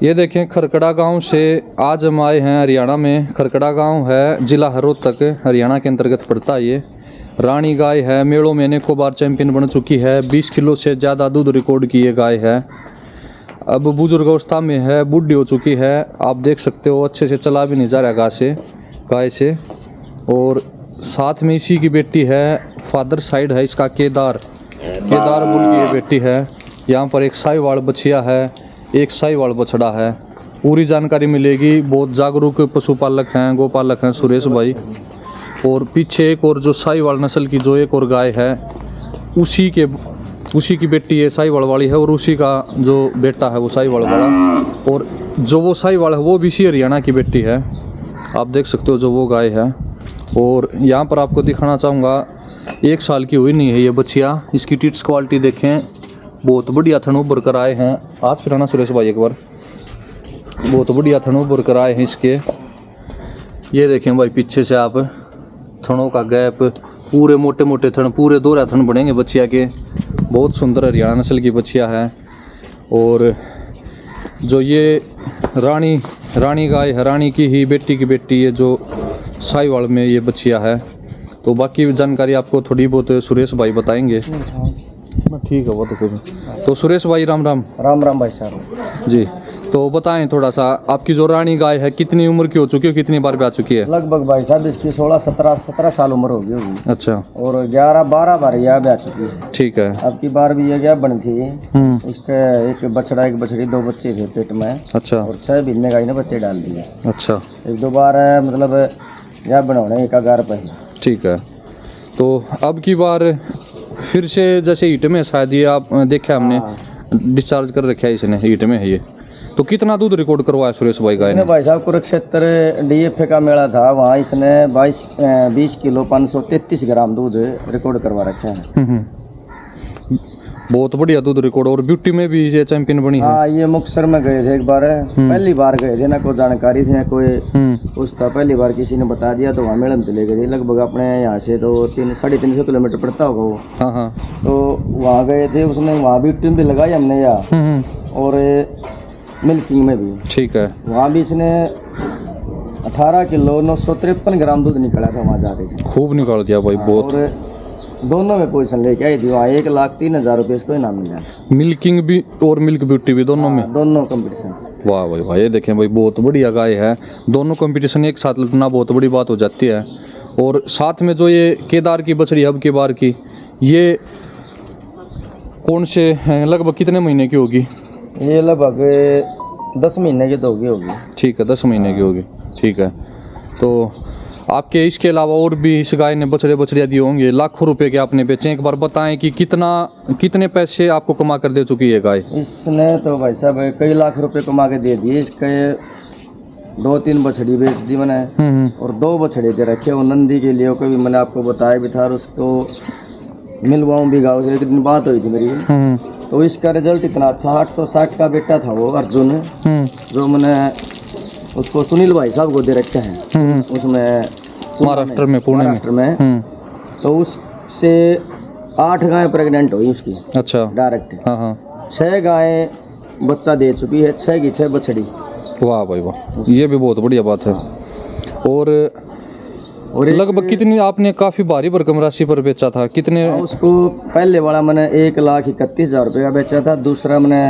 ये देखें खरकड़ा गांव से आज हम आए हैं हरियाणा में। खरकड़ा गांव है, जिला रोहतक, हरियाणा के अंतर्गत पड़ता है। ये रानी गाय है, मेलों में अनेकों बार चैंपियन बन चुकी है। 20 किलो से ज़्यादा दूध रिकॉर्ड की ये गाय है। अब बुजुर्ग अवस्था में है, बूढ़ी हो चुकी है। आप देख सकते हो अच्छे से चला भी नहीं जा रहा गाय से। और साथ में इसी की बेटी है, फादर साइड है इसका केदार बुल की ये बेटी है। यहाँ पर एक साहिवाल बछिया है, एक साहिवाल बछड़ा है। पूरी जानकारी मिलेगी। बहुत जागरूक पशुपालक हैं, गोपालक हैं सुरेश भाई। और पीछे एक और जो साहिवाल नस्ल की जो एक और गाय है, उसी की बेटी है साहिवाल वाली है, और उसी का जो बेटा है वो साहिवाल वाला। और जो वो साहिवाल है वो भी इसी हरियाणा की बेटी है। आप देख सकते हो जो वो गाय है। और यहाँ पर आपको दिखाना चाहूँगा, 1 साल की हुई नहीं है ये बच्चिया। इसकी टिट्स क्वालिटी देखें, बहुत बढ़िया थन उभर कर आए हैं। आप फिराना सुरेश भाई एक बार, बहुत बढ़िया थन उभर कर आए हैं इसके। ये देखें भाई पीछे से आप थनों का गैप, पूरे मोटे मोटे थन, पूरे दोहरा थन बनेंगे बच्चिया के। बहुत सुंदर हरियाणा नस्ल की बच्चिया है। और जो ये रानी गाय है, रानी की ही बेटी की बेटी है जो साहिवाल में ये बच्चिया है। तो बाकी जानकारी आपको थोड़ी बहुत सुरेश भाई बताएंगे। ठीक है, वो तो सुरेश भाई राम राम। राम राम भाई साहब जी। तो बताएं थोड़ा सा, आपकी जो रानी गाय है कितनी उम्र की हो चुकी है, कितनी बार ब्याह चुकी है? लगभग भाई साहब इसकी 16-17 साल उम्र होगी होगी। अच्छा। और 11-12 बार यह ब्याह चुकी है। ठीक है। अब की बार भी ये क्या बनी थी, उसके एक बछड़ा एक बछड़ी 2 बच्चे थे पेट में। अच्छा। और 6 महीने गाय ने बच्चे डाल दिए। अच्छा। 1-2 बार मतलब यह बनाने एक आगार पे। ठीक है। तो अब की बार फिर से जैसे हीट में शायद ये आप देखा हमने डिस्चार्ज कर रखा है इसने, हीट में है ये। तो कितना दूध रिकॉर्ड करवाया सुरेश भाई गाय ने? भाई साहब कुरुक्षेत्र डीएफए का मेला था, वहाँ इसने 20 किलो 533 ग्राम दूध रिकॉर्ड करवा रखा है। बहुत बढ़िया दूध रिकॉर्ड। और ब्यूटी में भी ये चैंपियन बनी है। हाँ, ये मुक्तसर में गए थे एक बार, पहली बार गए थे ना, कोई जानकारी थी ना कोई कुछ था। पहली बार किसी ने बता दिया तो वहाँ मेले में चले गए थे। लगभग अपने यहाँ से तो 300-350 किलोमीटर पड़ता होगा वो। हाँ हाँ। तो वहाँ गए थे, उसने वहाँ भी टीम भी लगाई हमने यहाँ, और मिल्किंग में भी। ठीक है। वहाँ भी इसने 18 किलो 953 ग्राम दूध निकला था वहाँ जाके। खूब निकाल दिया भाई, बहुत। और दोनों में पोजीशन लेके आई थी वहाँ। 1,03,000 रुपये इसको इनाम मिला। मिल्किंग भी और मिल्क ब्यूटी भी दोनों में? दोनों कंपटीशन। वाह भाई वाह, ये देखें भाई बहुत बढ़िया गाय है। दोनों कंपटीशन एक साथ लड़ना बहुत बड़ी बात हो जाती है। और साथ में जो ये केदार की बछड़ी अब की बार की, ये कौन से लगभग कितने महीने की होगी? ये लगभग 10 महीने की तो होगी। ठीक है, 10 महीने की होगी। ठीक है। तो आपके इसके अलावा और भी इस गाय ने बछड़िया दिए होंगे, लाखों रुपए के आपने बेचे। एक बार बताएं कि कितने पैसे आपको कमा कर दे चुकी है गाय? इसने तो भाई साहब कई लाख रुपए कमा के दे दिए। इसके 2-3 बछड़ी बेच दी मैंने, और 2 बछड़े दे रखे वो नंदी के लिए। कभी मैंने आपको बताया भी था, उसको मिलवाऊं भी गाँव से। एक दिन बात हुई थी मेरी, तो इसका रिजल्ट इतना अच्छा। 860 का बेटा था वो अर्जुन, जो मैंने उसको सुनील भाई साहब को दे रखे हैं उसमें महाराष्ट्र में, पुणे में। तो उससे 8 गायें प्रेग्नेंट हुई उसकी। अच्छा। डायरेक्ट। हाँ हाँ। 6 गायें बच्चा दे चुकी है, 6 की 6 बछड़ी। वाह भाई वाह, ये भी बहुत बढ़िया बात है। और लगभग कितनी आपने काफी भारी भरकम राशि पर बेचा था? कितने? उसको पहले वाला मैंने 1,31,000 रुपये का बेचा था, दूसरा मैंने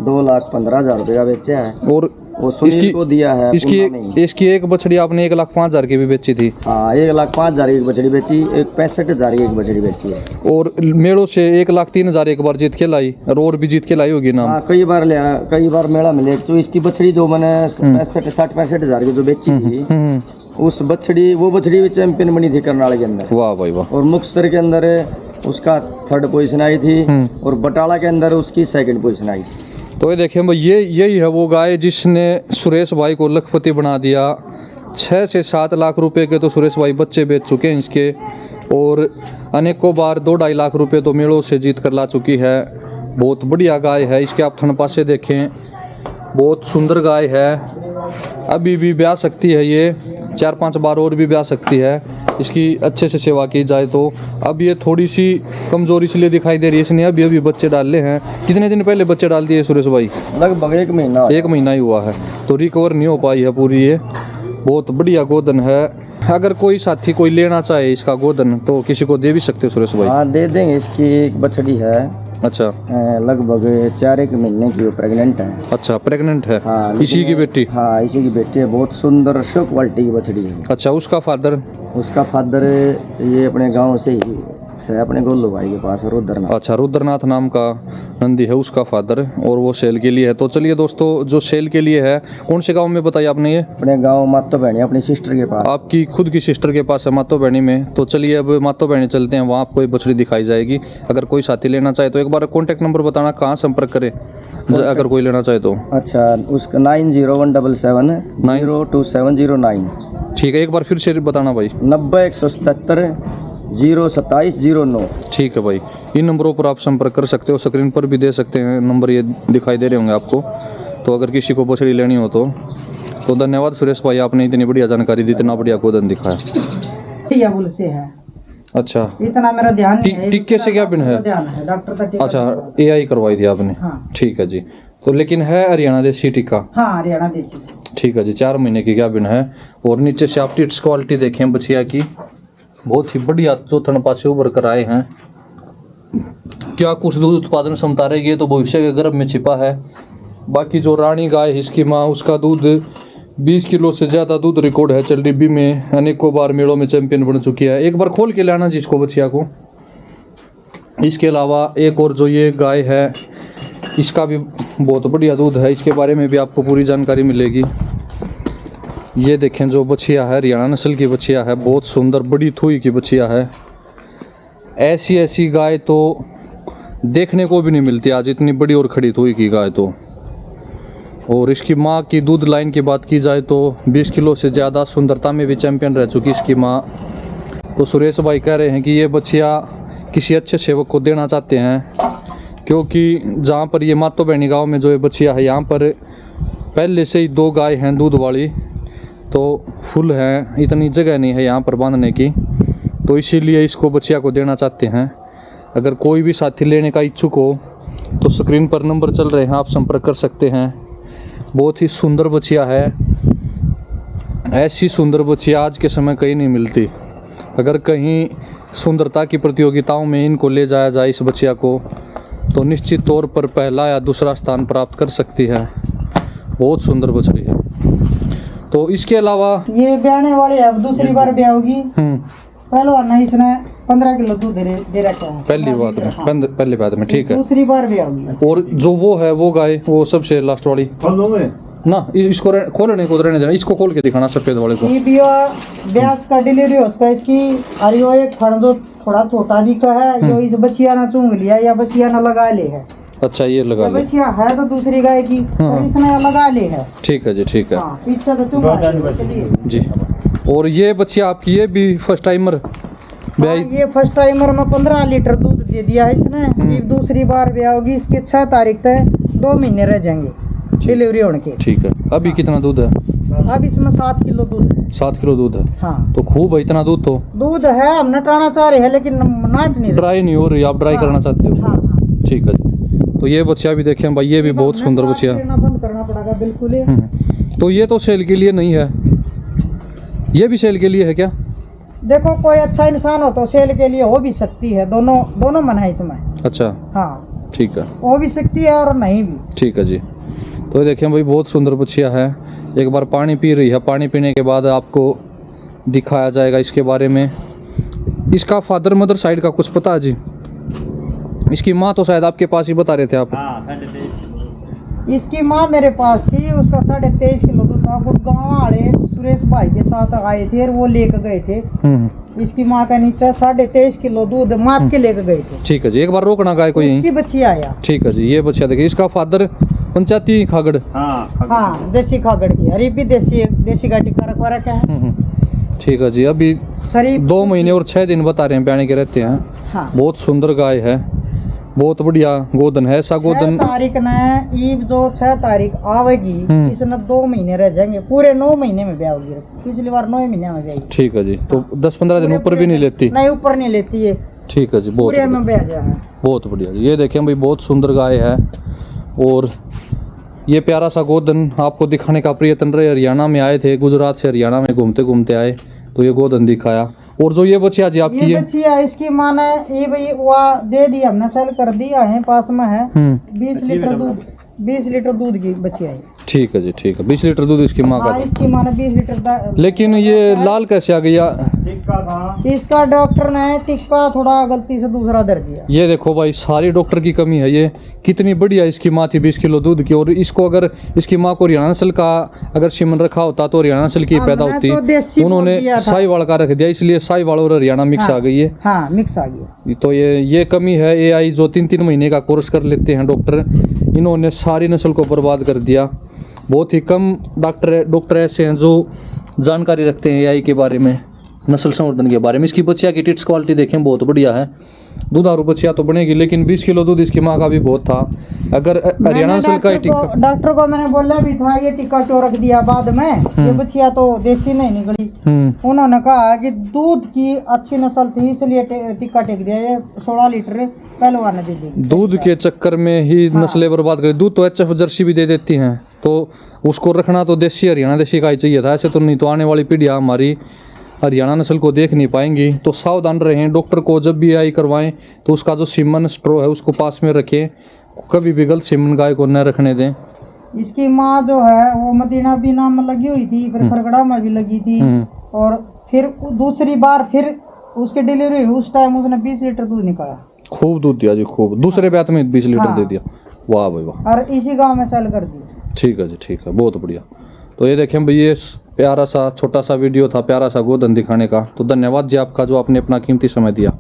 2,15,000 रुपये का बेचा है। और वो सुनील को दिया है। इसकी एक बछड़ी आपने 1,05,000 की भी बेची थी? हाँ, 1,05,000 की एक बछड़ी बेची, 65,000 की एक बछड़ी बेची है। और मेलों से 1,03,000 एक बार जीत के लाई, और भी जीत के लाई होगी ना? हाँ, कई बार मेला मिले। तो इसकी बछड़ी जो मैंने 65,000 की जो बेची थी, उस वो बछड़ी भी चैंपियन बनी थी करनाल के अंदर। वाह भाई वाह। और मुक्तसर के अंदर उसका 3rd पोजीशन आई थी, और बटाला के अंदर उसकी 2nd पोजीशन आई। तो ये देखें भाई, यही है वो गाय जिसने सुरेश भाई को लखपति बना दिया। 6 से 7 लाख रुपए के तो सुरेश भाई बच्चे बेच चुके हैं इसके, और अनेकों बार 2-2.5 लाख रुपए तो मेलों से जीत कर ला चुकी है। बहुत बढ़िया गाय है। इसके आप थनपा से देखें, बहुत सुंदर गाय है। अभी भी ब्याह सकती है ये, 4-5 बार और भी ब्याह सकती है। इसकी अच्छे से सेवा की जाए तो। अब ये थोड़ी सी कमजोरी इसलिए दिखाई दे रही है, इसने अभी अभी बच्चे डाले हैं। कितने दिन पहले बच्चे डाल दिए सुरेश भाई? लगभग 1 महीना। 1 महीना ही हुआ है, तो रिकवर नहीं हो पाई है पूरी। ये बहुत बढ़िया गोदन है। अगर कोई साथी कोई लेना चाहे इसका गोदन तो किसी को दे भी सकते हो सुरेश भाई? हाँ दे देंगे। इसकी एक बछड़ी है, अच्छा लगभग 4 महीने की, वो प्रेग्नेंट है। अच्छा, प्रेग्नेंट है? हाँ, इसी की बेटी? हाँ इसी की बेटी है, बहुत सुंदर शो क्वालिटी की बछड़ी है। अच्छा, उसका फादर? उसका फादर ये अपने गांव से ही से अपने गोलू भाई के पास, रुद्रनाथ। अच्छा, रुद्रनाथ नाम का नंदी है उसका फादर, और वो सेल के लिए है। तो चलिए दोस्तों, जो सेल के लिए है, कौन से गांव में बताया आपने ये? अपने गांव मातो बहनी, अपनी सिस्टर के पास। आपकी खुद की सिस्टर के पास है मातो बहनी में? तो चलिए अब मातो बहनी चलते हैं, वहाँ आपको एक बछड़ी दिखाई जाएगी। अगर कोई साथी लेना चाहे तो एक बार कॉन्टैक्ट नंबर बताना, कहाँ संपर्क करे अगर कोई लेना चाहे तो? अच्छा, उसका 90177 02709। ठीक है, एक बार फिर से बताना भाई। 90 177 02709। ठीक है भाई, इन नंबरों पर आप संपर्क कर सकते हो, स्क्रीन पर भी दे सकते हैं नंबर, ये दिखाई दे रहे होंगे आपको। तो अगर किसी को बछड़ी लेनी हो तो धन्यवाद सुरेश भाई, आपने इतनी बढ़िया जानकारी दी, इतना बढ़िया गोदन दिखाया। बोल से है। अच्छा, इतना मेरा ध्यान नहीं है। टिक्के से क्या पिन है? ध्यान है डॉक्टर का टीका। अच्छा, AI करवाई थी आपने? हाँ। ठीक है जी। तो लेकिन है हरियाणा देसी टीका? हाँ, हरियाणा देसी। ठीक है जी, 4 महीने की क्या बिन है। और नीचे से आप टिट्स क्वालिटी देखें बछिया की, बहुत ही बढ़िया चौथन पासे उभर कर आए हैं। क्या कुछ दूध उत्पादन क्षमता रहेगी तो भविष्य के गर्भ में छिपा है। बाकी जो रानी गाय है इसकी माँ, उसका दूध 20 किलो से ज़्यादा दूध रिकॉर्ड है। चल डिब्बी में अनेकों बार मेलों में चैंपियन बन चुकी है। एक बार खोल के लाना जिसको बछिया को। इसके अलावा एक और जो ये गाय है, इसका भी बहुत बढ़िया दूध है, इसके बारे में भी आपको पूरी जानकारी मिलेगी। ये देखें जो बछिया है, हरियाणा नस्ल की बछिया है, बहुत सुंदर बड़ी थुई की बछिया है। ऐसी गाय तो देखने को भी नहीं मिलती आज, इतनी बड़ी और खड़ी थुई की गाय तो। और इसकी माँ की दूध लाइन की बात की जाए तो 20 किलो से ज़्यादा, सुंदरता में भी चैंपियन रह चुकी इसकी माँ। तो सुरेश भाई कह रहे हैं कि ये बछिया किसी अच्छे सेवक को देना चाहते हैं, क्योंकि जहाँ पर ये मातो बहनी गाँव में जो ये बछिया है, यहाँ पर पहले से ही 2 गाय हैं दूध वाली, तो फुल है, इतनी जगह नहीं है यहाँ पर बांधने की, तो इसीलिए इसको बछिया को देना चाहते हैं। अगर कोई भी साथी लेने का इच्छुक हो तो स्क्रीन पर नंबर चल रहे हैं, आप संपर्क कर सकते हैं। बहुत ही सुंदर बछिया है, ऐसी सुंदर बछिया आज के समय कहीं नहीं मिलती। अगर कहीं सुंदरता की प्रतियोगिताओं में इनको ले जाया जाए इस बछिया को, तो निश्चित तौर पर पहला या दूसरा स्थान प्राप्त कर सकती है। बहुत सुंदर बछड़ी है। तो इसके अलावा ये ब्याने वाली है, अब दूसरी बार ब्याह होगी। पहलवान इसने 15 किलो दूध दे रखा है पहली बात में ठीक है। दूसरी बार ब्याह होगी। और जो वो है वो गाय, वो सबसे लास्ट वाली ना, इसको खोलने को रहने देना, इसको खोल के दिखाना सफेद वाले को। ये ब्यास का डिलीवरी हो उसका, इसकी अरे वो एक फण जो थोड़ा छोटा दिखा है, जो इस बछिया ना चूंग लिया या बछिया ना लगा ले है। अच्छा, ये लगा ले। बछिया है तो दूसरी गाय की, और इसने लगा ले है। ठीक है जी, ठीक है। हाँ, पीछे तो चूंगा जी। और ये बछिया आपकी, ये भी फर्स्ट टाइमर? ये फर्स्ट टाइमर में 15 लीटर दूध दे दिया है इसने। फिर दूसरी बार ब्याह होगी इसके 6 तारीख तक, 2 महीने रह जाएंगे डिलीवरी होने के। ठीक है। अभी कितना दूध है? अब इसमें 7 किलो दूध है। 7 किलो दूध है? हाँ, तो खूब है इतना दूध। तो दूध है, हम नटाना चाह रहे हैं लेकिन नाट नहीं रहे। ड्राई नहीं हो रही, आप ड्राई करना चाहते हो? हाँ, हाँ। ठीक है जी। तो ये बछिया भी देखें भाई, ये भी बहुत सुंदर बछिया। बंद करना पड़ेगा बिल्कुल ही। तो ये तो सेल के लिए नहीं है, ये भी सेल के लिए है क्या? देखो, कोई अच्छा इंसान हो तो सेल के लिए हो भी सकती है, दोनों मन है इसमें। अच्छा, हाँ ठीक है, हो भी सकती है और नहीं भी। ठीक है जी। तो देखें भाई, बहुत सुंदर बछिया है। एक बार पानी पी रही है, पानी पीने के बाद आपको दिखाया जाएगा इसके बारे में। इसका फादर मदर साइड का कुछ पता है जी? इसकी माँ तो शायद आपके पास ही बता रहे थे आप। इसकी माँ मेरे पास थी, उसका 23.5 किलो दूध था। वो गाँव वाले सुरेश भाई के साथ आए थे और वो लेकर गए थे। इसकी माँ का नीचे 23.5 किलो दूध माप के लेकर गए थे। ठीक है जी, एक बार रोकना गाय को यहीं। इसकी बच्चिया आया। ठीक है जी, ये बच्चिया देखिए। इसका फादर पंचायती खागड़? हाँ, देसी खागड़ की, हरी भी देसी का टिक्का रखवा रखा है। ठीक है जी। अभी शरीफ 2 महीने और 6 दिन बता रहे हैं ब्याने के रहते हैं। हाँ। बहुत सुंदर गाय है। बहुत बढ़िया गोधन है। ऐसा 6 गोधन तारीख ने ईब जो 6 तारीख आवेगी इसने 2 महीने रह जाएंगे, पूरे 9 महीने में ब्याह होगी। पिछली बार 9 महीने में गई। ठीक है जी, तो 10-15 दिन ऊपर भी नहीं लेती? नहीं, ऊपर नहीं लेती है। ठीक है जी, बहुत पूरे में बढ़िया। ब्याह जा है। बहुत बढ़िया जी। ये देखें भाई, बहुत सुंदर गाय है और ये प्यारा सा गोधन आपको दिखाने का प्रयत्न रहे। हरियाणा में आए थे, गुजरात से हरियाणा में घूमते घूमते आए तो ये गोधन दिखाया। और जो ये बच्चिया जी आपकी ये है, बच्चिया इसकी माँ ने ये भाई वह दे दी, हमने सेल कर दिया है, पास में है। 20 लीटर दूध, 20 लीटर दूध की बच्चिया है। ठीक है जी, ठीक है। 20 लीटर दूध इसकी माँ का हाँ, था। इसकी माँ ने 20 लीटर लेकिन ये लाल कैसे आ गया? इसका डॉक्टर ने टिक्का थोड़ा गलती से दूसरा दर दिया। ये देखो भाई, सारी डॉक्टर की कमी है। ये कितनी बढ़िया इसकी माँ थी, 20 किलो दूध की। और इसको अगर इसकी माँ को हरियाणा नस्ल का अगर सीमन रखा होता तो हरियाणा नस्ल की पैदा हमने होती। तो देसी बोल उन्होंने दिया था। साहिवाल का रख दिया, इसलिए साहिवाल और हरियाणा मिक्स आ गई है। हाँ, मिक्स आ गया। तो ये कमी है। AI जो 3-3 महीने का कोर्स कर लेते हैं डॉक्टर, इन्होंने सारी नस्ल को बर्बाद कर दिया। बहुत ही कम डॉक्टर ऐसे हैं जो जानकारी रखते हैं AI के बारे में, नस्ल संवर्धन के बारे में। इसकी बच्चिया की टिट्स क्वालिटी देखें, बहुत बढ़िया है। दुधारू बच्चिया तो बनेगी, लेकिन 20 किलो दूध इसकी माँ का भी बहुत था। अगर हरियाणा नस्ल का ही टिक्का, डॉक्टर को मैंने बोला भी था ये टिक्का क्यों रख दिया बाद में, ये बच्चिया तो देसी नहीं निकली। उन्होंने कहा कि दूध की अच्छी नस्ल थी इसलिए टिक्का टेक दिया। ये 16 लीटर पहलवान ने दे दी। दूध के चक्कर में ही नस्लें बर्बाद कर। दूध तो HF जर्सी भी दे देती हैं, तो उसको रखना तो देसी हरियाणा देसी का ही चाहिए था। ऐसे तो नहीं तो आने वाली पीढ़ियाँ हमारी हरियाणा नस्ल को देख नहीं पाएंगी। तो सावधान रहें। डॉक्टर को जब भी AI करवाएं तो उसका जो सीमन स्ट्रो है उसको पास में रखें। कभी भी गलत सीमन गाय को न रखने दें। इसकी माँ जो है वो मदीना बीना में लगी हुई थी, फिर खरगड़ा में भी लगी थी, और फिर दूसरी बार फिर उसकी डिलीवरी हुई, उस टाइम उसने 20 लीटर दूध निकाला। खूब दूध दिया जी, खूब। दूसरे ब्याह में 20 लीटर दे दिया। वाह भाई वाह। और इसी गांव में सेल कर दी। ठीक है जी, ठीक है, बहुत बढ़िया। तो ये देखें भाई, ये प्यारा सा छोटा सा वीडियो था, प्यारा सा गोधन दिखाने का। तो धन्यवाद जी आपका, जो आपने अपना कीमती समय दिया।